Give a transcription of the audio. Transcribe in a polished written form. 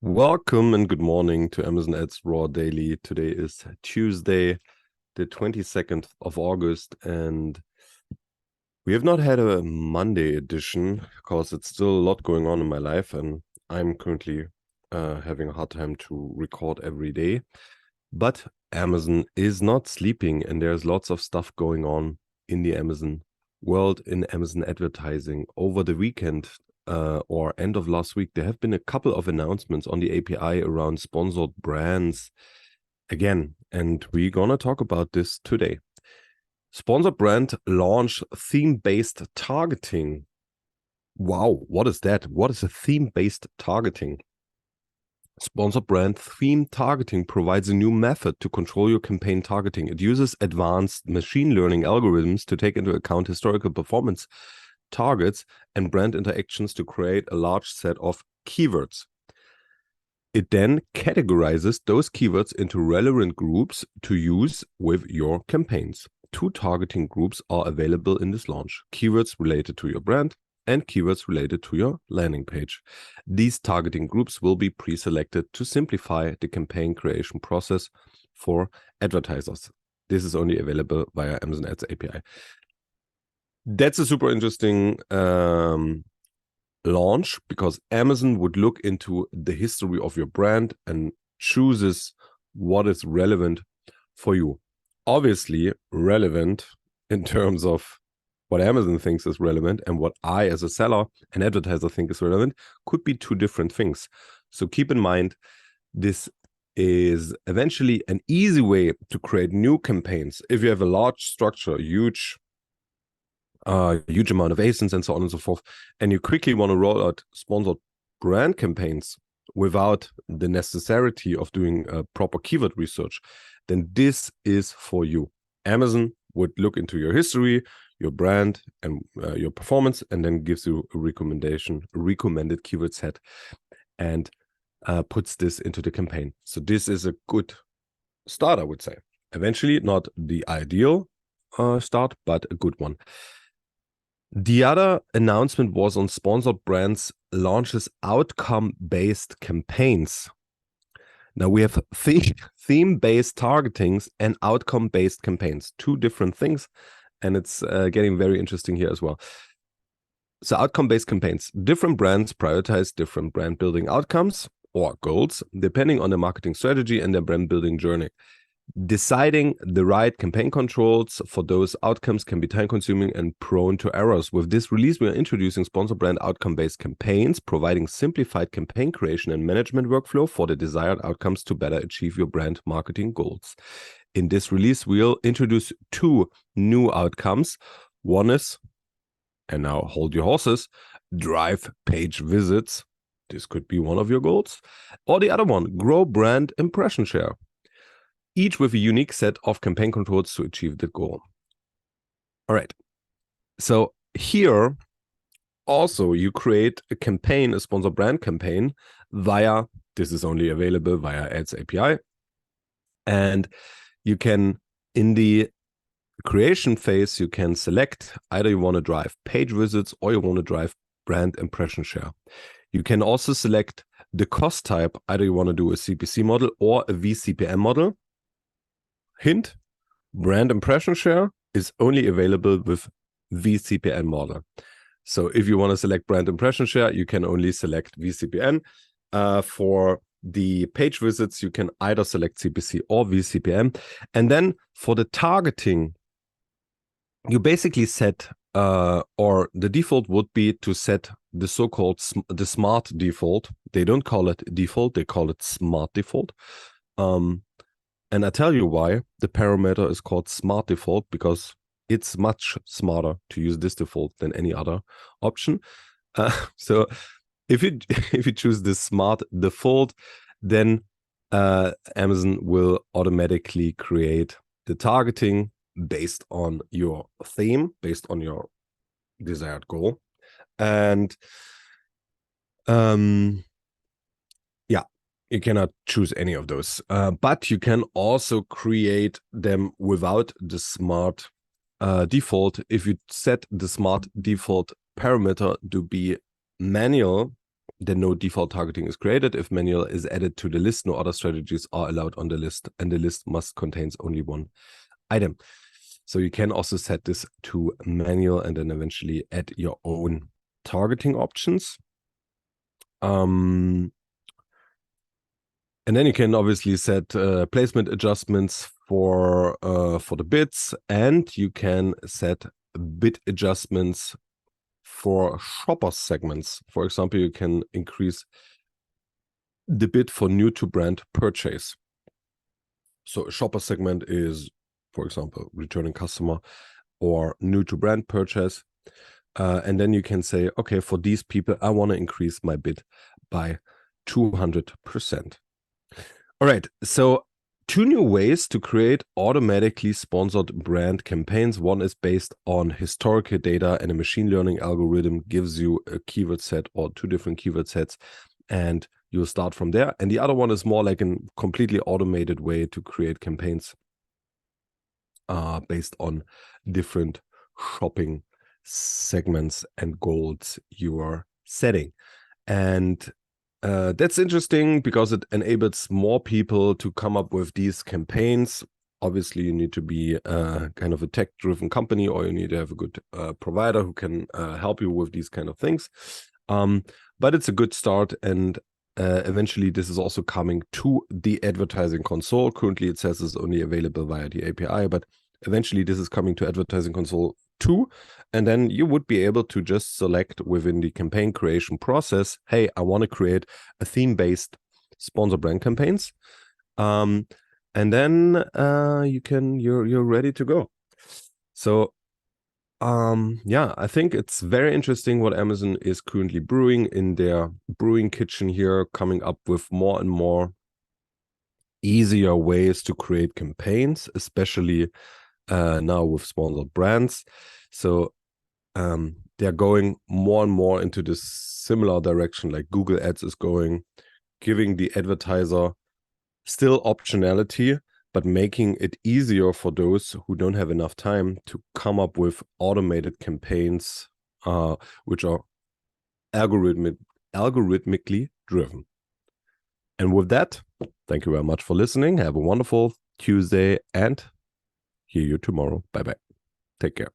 Welcome and good morning to Amazon Ads Raw Daily. Today is Tuesday, the 22nd of August, and we have not had a Monday edition because it's still a lot going on in my life, and I'm currently having a hard time to record every day. But Amazon is not sleeping, and there's lots of stuff going on in the Amazon world, in Amazon advertising. Over the weekend, or end of last week, there have been a couple of announcements on the API around sponsored brands again, and we're gonna talk about this today. Sponsored brand launch theme-based targeting. Wow, what is that? What is a theme-based targeting? Sponsored brand theme targeting provides a new method to control your campaign targeting. It uses advanced machine learning algorithms to take into account historical performance targets and brand interactions to create a large set of keywords. It then categorizes those keywords into relevant groups to use with your campaigns. Two targeting groups are available in this launch: keywords related to your brand and keywords related to your landing page. These targeting groups will be pre-selected to simplify the campaign creation process for advertisers. This is only available via Amazon Ads API. That's a super interesting launch, because Amazon would look into the history of your brand and chooses what is relevant for you. Obviously, relevant in terms of what Amazon thinks is relevant and what I, as a seller and advertiser, think is relevant, could be two different things. So keep in mind, this is eventually an easy way to create new campaigns. If you have a large structure, huge amount of ASINs and so on and so forth, and you quickly want to roll out sponsored brand campaigns without the necessity of doing proper keyword research, then this is for you. Amazon would look into your history, your brand, and your performance, and then gives you a recommended keyword set, and puts this into the campaign. So this is a good start, I would say. Eventually, not the ideal start, but a good one. The other announcement was on sponsored brands launches outcome-based campaigns. Now we have theme-based targetings and outcome-based campaigns, two different things, and it's getting very interesting here as well. So outcome-based campaigns, different brands prioritize different brand building outcomes or goals depending on their marketing strategy and their brand building journey. Deciding the right campaign controls for those outcomes can be time-consuming and prone to errors. With this release, we are introducing sponsor brand outcome-based campaigns, providing simplified campaign creation and management workflow for the desired outcomes to better achieve your brand marketing goals. In this release, we'll introduce two new outcomes. One is, and now hold your horses, drive page visits. This could be one of your goals. Or the other one, grow brand impression share, each with a unique set of campaign controls to achieve the goal. All right. So here also you create a campaign, a sponsor brand campaign via, this is only available via Ads API. And you can, in the creation phase, you can select either you want to drive page visits or you want to drive brand impression share. You can also select the cost type, either you want to do a CPC model or a VCPM model. Hint, brand impression share is only available with VCPM model. So if you want to select brand impression share, you can only select VCPM. For the page visits, you can either select CPC or VCPM. And then for the targeting, you basically set, or the default would be to set the so-called the smart default. They don't call it default, they call it smart default. And I tell you why the parameter is called smart default, because it's much smarter to use this default than any other option. So if you choose this smart default, then Amazon will automatically create the targeting based on your theme, based on your desired goal. And yeah, you cannot choose any of those, but you can also create them without the smart default. If you set the smart default parameter to be manual, then no default targeting is created. If manual is added to the list, no other strategies are allowed on the list, and the list must contains only one item. So you can also set this to manual and then eventually add your own targeting options. And then you can obviously set placement adjustments for the bids, and you can set bid adjustments for shopper segments. For example, you can increase the bid for new to brand purchase. So a shopper segment is, for example, returning customer or new to brand purchase. And then you can say, okay, for these people, I want to increase my bid by 200%. All right, so 2 new ways to create automatically sponsored brand campaigns. One is based on historical data, and a machine learning algorithm gives you a keyword set or 2 different keyword sets, and you'll start from there. And the other one is more like a completely automated way to create campaigns based on different shopping segments and goals you are setting. And that's interesting because it enables more people to come up with these campaigns. Obviously, you need to be kind of a tech-driven company, or you need to have a good provider who can help you with these kind of things. But it's a good start, and eventually this is also coming to the advertising console. Currently, it says it's only available via the API, but eventually this is coming to advertising console too. And then you would be able to just select within the campaign creation process, hey, I want to create a theme-based sponsor brand campaigns. And then you're ready to go. So yeah, I think it's very interesting what Amazon is currently brewing in their brewing kitchen here, coming up with more and more easier ways to create campaigns, especially now with sponsored brands. So they're going more and more into this similar direction, like Google Ads is going, giving the advertiser still optionality, but making it easier for those who don't have enough time to come up with automated campaigns, which are algorithmically driven. And with that, thank you very much for listening. Have a wonderful Tuesday, and hear you tomorrow. Bye-bye. Take care.